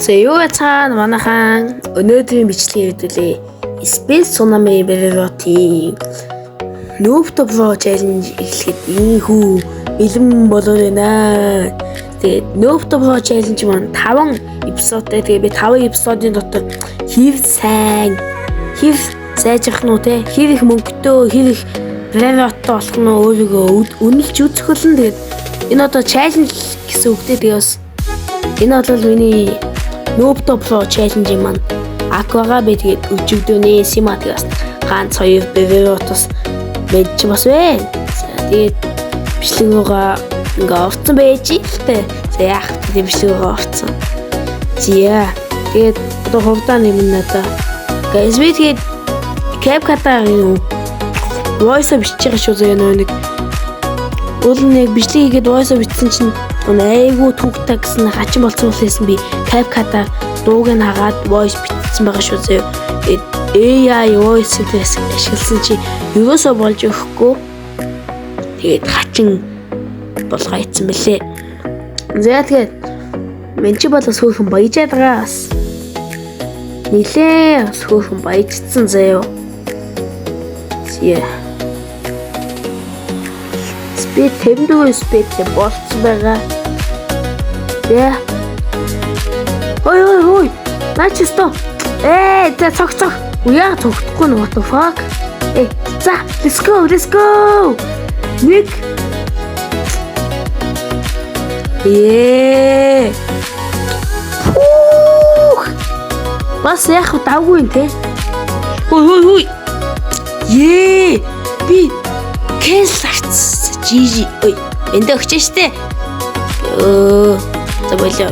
За юу яцхан манайхан өнөөдрийн бичлэгийг хэвдүүлээ. Space Tsunami Bereroti Noob Pro Challenge эхлэхэд ийхүү бэлэн болоод байна. Тэгээд Noob Pro Challenge маань 5 эпизодтай. Тэгээд би 5 эпизодын дотор хэв сайжрах нь уу те, хэв их мөнгөтэй, хэв их Bereroti болох нь өөрийгөө үнэлж үзэхөлн. Тэгээд энэ одоо challenge гэсэн үгтэй. Тэгээд энэ бол миний Noob Pro Challenge маань Aquaga бидгээд өчигдөнөө Сима тэгээс ганц 2 Bereroti мэдж бас вэ. Тэгээд бичлэгөөгөө ингээ орцсон байж ихтэй. За яах вэ бичлэгөөгөө орцсон. Зя. Тэгээд одоо хурдаа нэмнэ надаа. Guys би тэгээд CapCut-аар юу voice бичиж шүү зөө нэг. Уул нэг бичлэг хийгээд voice бичсэн чинь айгуу түүхтэй гэсэн хачин болцсон байсан би CapCut-аар дууг нь хагаад voice бичсэн байгаа шүү зөө. AI voice ашигласан чи юусоо болж өгөхгүй. Тэгээд хачин болгоо ийцэн бэлээ. За тэгээд мен чи болос хөөхөн баяжаад байгаас. Нилээ хөөхөн баяжцсан заяо. Зя. Speed тэмдэггүй speedтэй болцсон байгаа. За. Ой. Начисто. За цог. Яа цогтхгүй нь what the fuck? За, let's go. Нэг. Бас яах вэ давгүй юм те? Хүй. Би кэсларц. Жижи. Ой, энд өгч штэ. За болоо.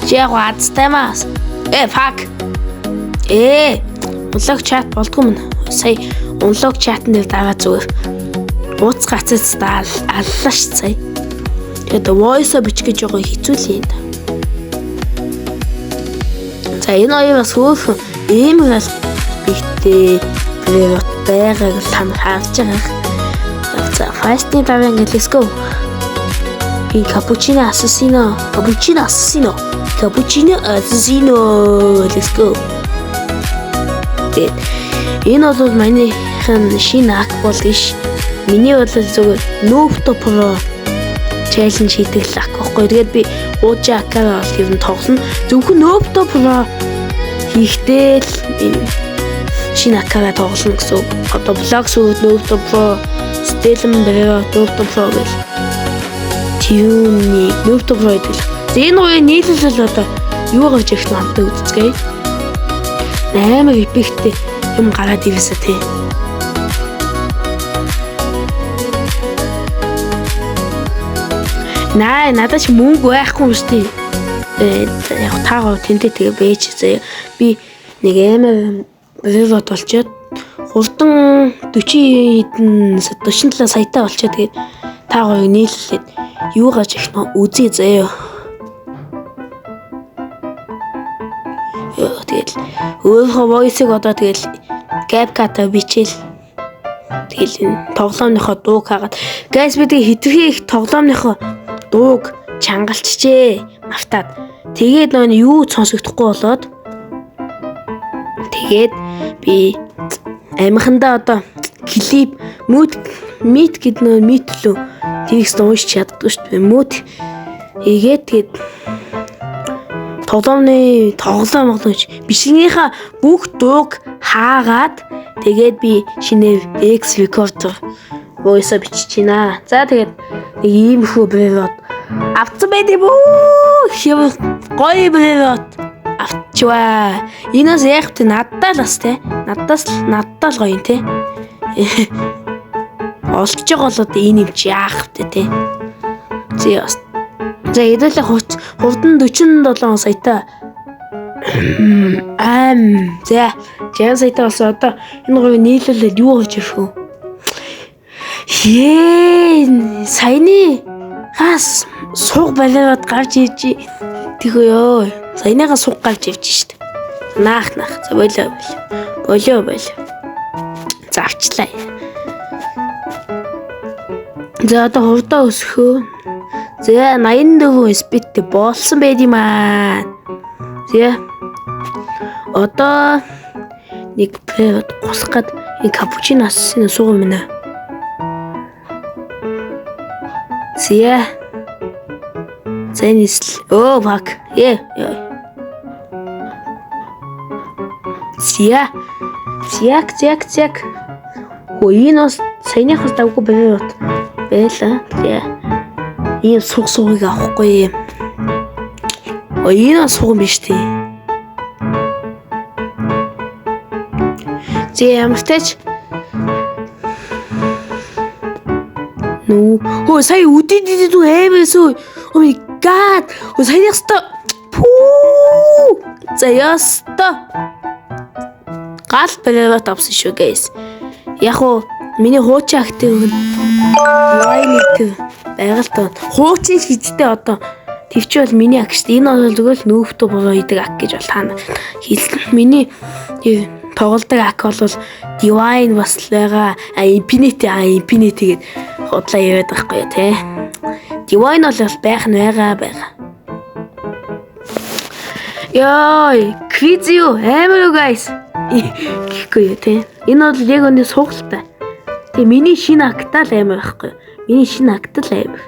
Жаагаадтай мас. Fuck. Унлог чат болдгоо мөн. Сая унлог чатн дээр дагаа зүгээр. Ууц гацц аллаа ш сая. Тэгээд voice бич гэж байгаа хэцүү л юм да. За энэ хоёр бас хөөх ийм гал бихтэй байгааг тань харж байгаа. За фастны таван let's go. Би cappuccino assassino. Let's go. Энэ бол манийхан шинэ ак бол иш. Миний бол зүгээр Noob Pro Challenge хийдэг л ак байхгүй. Тэгээд би уужаа акаар бол ер нь тоглоно. Зөвхөн Noob Pro хийхдээ л энэ шинэ акаараа тоглоно гэсэн. Одоо блог сууд Noob Pro, Stellum Bereroti Noob Pro гэл. Тюни Noob Pro гэдэг. Энэ хоёр нийлүүлэл одоо юу гарч ирэх нь хамтаа үзцгээе. Амар эпиктэй юм гараад ирээсэ тий. Надад ч мөнгө байхгүй юм шүү дээ. Яг таагаа тэнтэй тэгээ бэж заяа. Би нэг амар Bereroti болчоод хурдан 47 саятай болчоод тэгээд таагаа нийлүүлээд юу гарч ирэх нь үзье заяа. Тэгэл өөрөө voice-ыг одоо тэгэл CapCut-аар бичээл. Тэгэл энэ тоглоомныхоо дууг хагаад. Guys би тэг хитрхи их тоглоомныхоо дууг чангалчжээ. Автаад. Тэгээд нөө юу сонсогдохгүй болоод. Тэгээд би амихандаа одоо клип мит гэд нөө митлөө текст уншиж чаддгүй шүү дээ. Мөт игээд тэгээд тоглоом бичлэгийнхаа бүх дууг хаагаад тэгээд би шинээр X recorder voice бичиж байна. За тэгээд нэг ийм хөө Bereroti авцсан байдээ бүү. Гоё Bereroti авчваа. Энэс яг тэ наддаа л бас те. Наддаа л гоё юм те. Олж байгаа бол энэ юм чи яах вэ те. Зяас. За эдэлээ хурдан 47 саятай. За 60 саятай болсон. Одоо энэ гоё нийлүүлээд юу гэж ирэх вэ? Саяны хас суг Bereroti гарч ирж тэгөө. Саяныхаа суг гарч ирж штт. Наах. За болоо. За авчлаа. За одоо хурдаа өсөхөө. За 84 спиттэй болсон байд юм аа. За одоо нэг плейд гусах гад энэ капучино ассын сууган минь. За зэнис баг. Зяк. Энэ бас саяныхаас давгүй байлаа. Ийм сугыг авахгүй юм. Энэ суган биш тий. Ямарч нөө сая үдид аймаасуу. Oh my god. Саяных ста. Пүү. За яста. Гал плейд авсан шүү guys. Яг уу миний хуучин актив нэг байгальтай хуучин шижтэй одоо твч бол миний ак шүү. Энэ бол зүгээр л нүүхтөө боо идэг ак гэж бол таана хэлсэн. Миний тоглодог ак бол Divine бас л байгаа. Infinity гэд худлаа яваад байхгүй тий. Divine бол байх нь байгаа. Яй, quiz юу? Амар guys. Гэхгүй тий. Энэ бол яг өнөө суугалтай. Тэг миний шинэ актал амар байхгүй. Миний шинэ актал амар.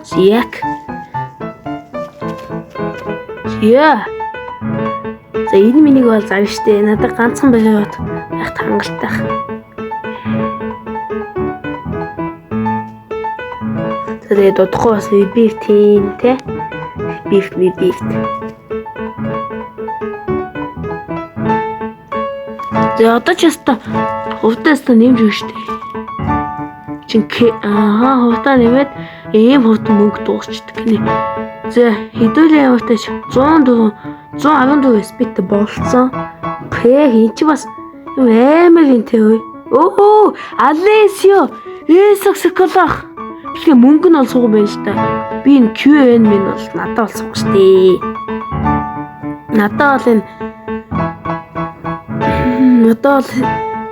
Зяк. За энэ минийг бол зав штэ. Надад ганцхан байгаад яг хангалттай. Тэгээд дутхгүй бас биф тийм те. Биф. За одоо ч яста хувтаас нэмж өгч штэ. Хувтаа нэмээд ийм хувт мөнгө дуусчдаг гинэ. За хэдүүлээ яваатаач 114 спит болцсон. Эн чи бас амар гинтэй ой. Алесио эсэксэколах. Тэгэхээр мөнгө нь бол сууг байна л та. Би энэ QN минь бол надад бол сууг штэ. Надад бол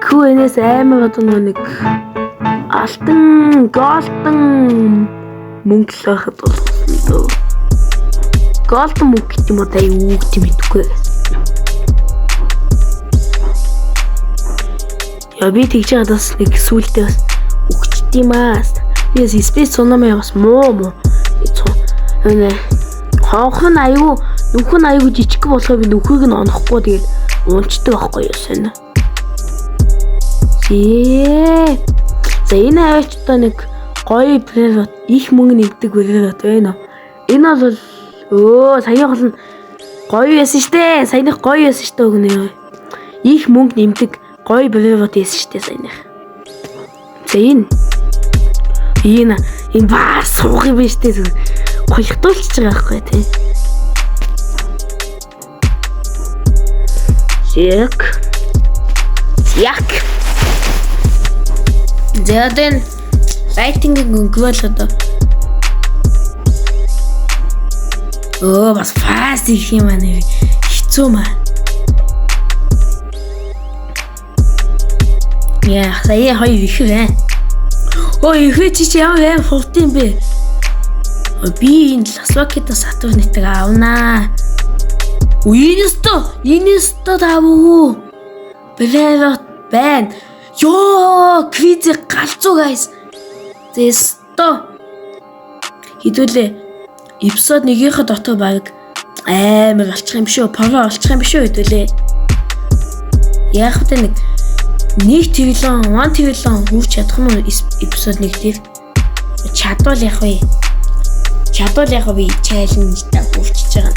QN-ээс амар одоо нэг алтан, голден мөнгө л байхад бол голден мөнгө гэдэг юм уу та юу гэдэг мэдгүй. Яа би тэгж чадаас нэг сүултээ бас өгчдиймээс. Би спейс сунамаа бас муу. Хонхон аюу, нүхэн аюу жижиг болохоо би нүхийг нь онохгүй тэгээд унцдаг байхгүй юу сайн. За энэ аваач одоо нэг гоё плейд их мөнгө нэгдэг плейд байна. Энэ бол саяхан бол гоё байсан штэ. Саяных гоё байсан штэ өгнө. Их мөнгө нэмдэг гоё плейд байсан штэ саяных. За энэ бас суух юм биш штэ. Голхтуулчих байгаа байхгүй тий. Зяк. Зэдэн лайтинг гүнгвэл одоо бас фаст их юм аа нэр хэцүү маа. Яа, сая хоёр их вэ? Их чи яа форт юм бэ? Би энэ Ласвакита Сатурнитыг авнаа. Инесто тавуу. Плейд байна. Квиз галзуу guys. Зэсто. Хэдүүлээ эпизод 1-ийн дотор баг амар олчих юм биш үү? Поро олчих юм биш үү хэдүүлээ. Яг хөтэ нэг твилон, 1 твилон хүрч чадах нь эпизод 1 дээр чадвал яг вэ. Би чаленжтай бүрчиж байгаа.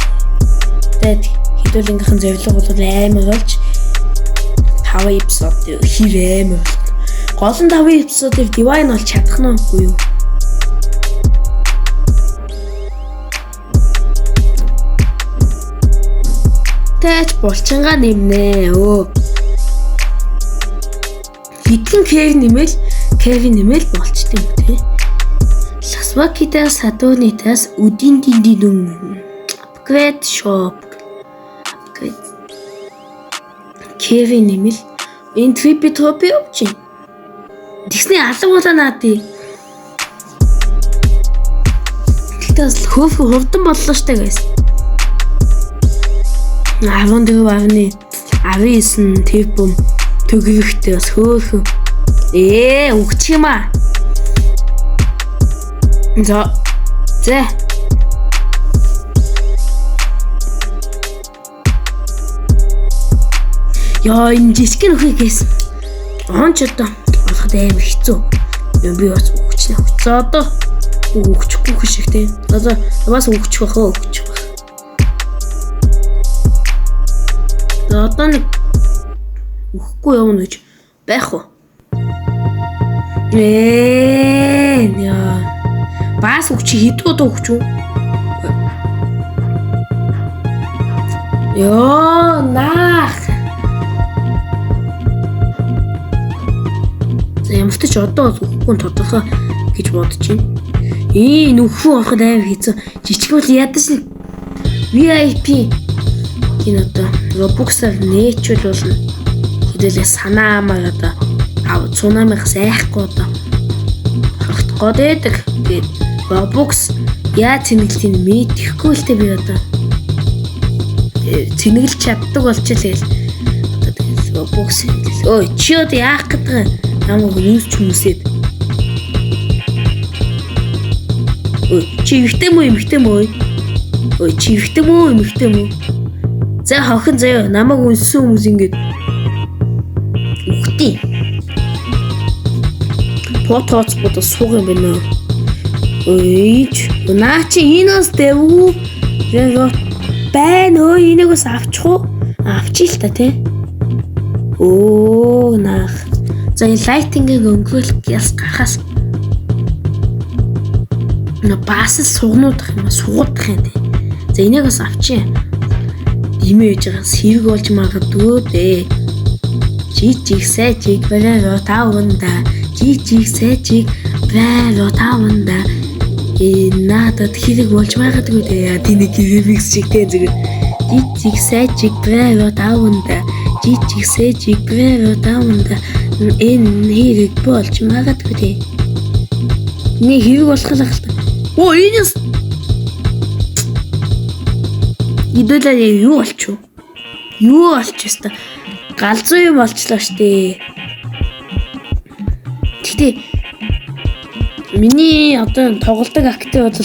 Тэгээд хэдүүлэнгийнхэн зорилго бол амар болж 5 эпизод хийвэм. Гол нь 5 эпизодыг Divine бол чадах нь үгүй юу? Тэч булчингаа нэмнэ. Хитгэн Кевин нэмэл болчтой юм тий. Ласвакитаас Сатурнитаас үдийн дүн. Upgrade shop. Кевин нэмэл энэ тропи өгч. Тэгсний алгуулаа наадий. Тас хөөхөн хурдан боллоо штэ guys. 14.9 тэвбэм төгөвхтэй бас хөөхөн. Өгчих юм аа. За. Яа энэ жижиг нөхөйгээс онч одоо олоход амар хэцүү. Би бас өгч нэ. За одоо өгчихгүй шигтэй. Одоо бас өгчих бахаа өгчих бах. За одоо нэг өгөхгүй явна гэж байх уу? Яа. Бас өгчих хэдүүд өгч үү? Ёо наах. Ямар ч одоо өгөхгүй тодорхой гэж бодож байна. Нөхрөө авахд амар хэцүү. Жижиг бол ядаж VIP энэ одоо Robux-аар нээчүүл болно. Хэдүүлээ санаа маа одоо цунамигс айхгүй одоо хогтгоод байдаг. Тэгээд Robux яаж цэнэглэхийг мэдэхгүй л тэ би одоо цэнэглэж чаддаг болчихлээ. Одоо тэгээд Robux өө чи одоо яах гэдэг ямар юус ч хүмүүсэд чи ихтэй мүү? Чи ихтэй мүү? За хохин заяа намайг үнсэн хүмүүс ингэж үхтий. Потоц суух юм байна. Наа чи энэс дэвүү. Байна энийг бас авчих уу? Авчих л та тий. Наах. За энэ лайтингийг өнгөрөх яс гарахаас бас сугнуудах юм суугдах юм тий. За энийг бас авчи. Димэж байгаас хэрэг болж магадгүй дээ. Жижиг сайжиг барайро таванда. Жижиг сайжиг барайро таванда. Надад хэрэг болж магадгүй дээ. Тэнийг remix чигтэй зүгээр. Жижиг сайжиг барайро таванда. Жижиг сайжиг барайро таванда. Энэ хэрэг болж магадгүй дээ. Нэг хэрэг болох л ахalta. Энэс идэлээ юу болчих вэ? Юу болчихсон? Галзуу юм болчлоо штэ. Гэтэ миний одоо тоглодог актив бол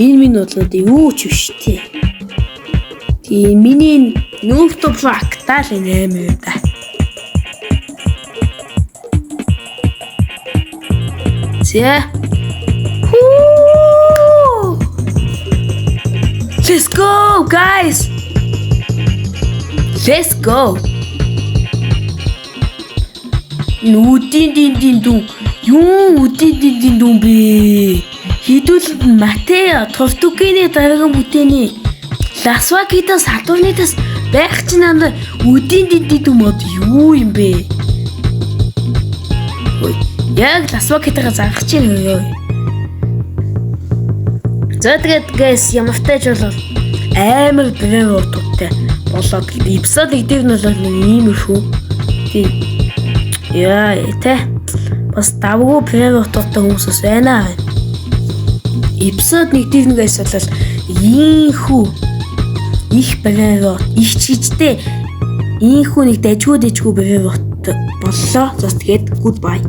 энэ минь бодлоо юу ч биш тий. Тийм миний нүүфтөв актал энэ юм да. За. Let's go, guys! Let's go! Үдийн дүү. Юу үдийн дүү бэ? Хідүүлэнд Матео Тортукины дараагийн бүтээний Ласвагидас Сатурнитас байх чинь анда үдийн дүү мод юу юм бэ? Яг Ласвагидаа зарах чинь ёо. За тэгээд guys ямартай ч бол амар брэвоттой болоод эпизод дээр нь бол ийм шүү. Тийм. Яа тэ бас давгүй брэвоттой хүмүүсс байна. Эпизод 1 дээр нь guys бол ийхүү их брэвот их чижтэй ийхүү нэг дажгүй брэвот боллоо. За тэгээд goodbye.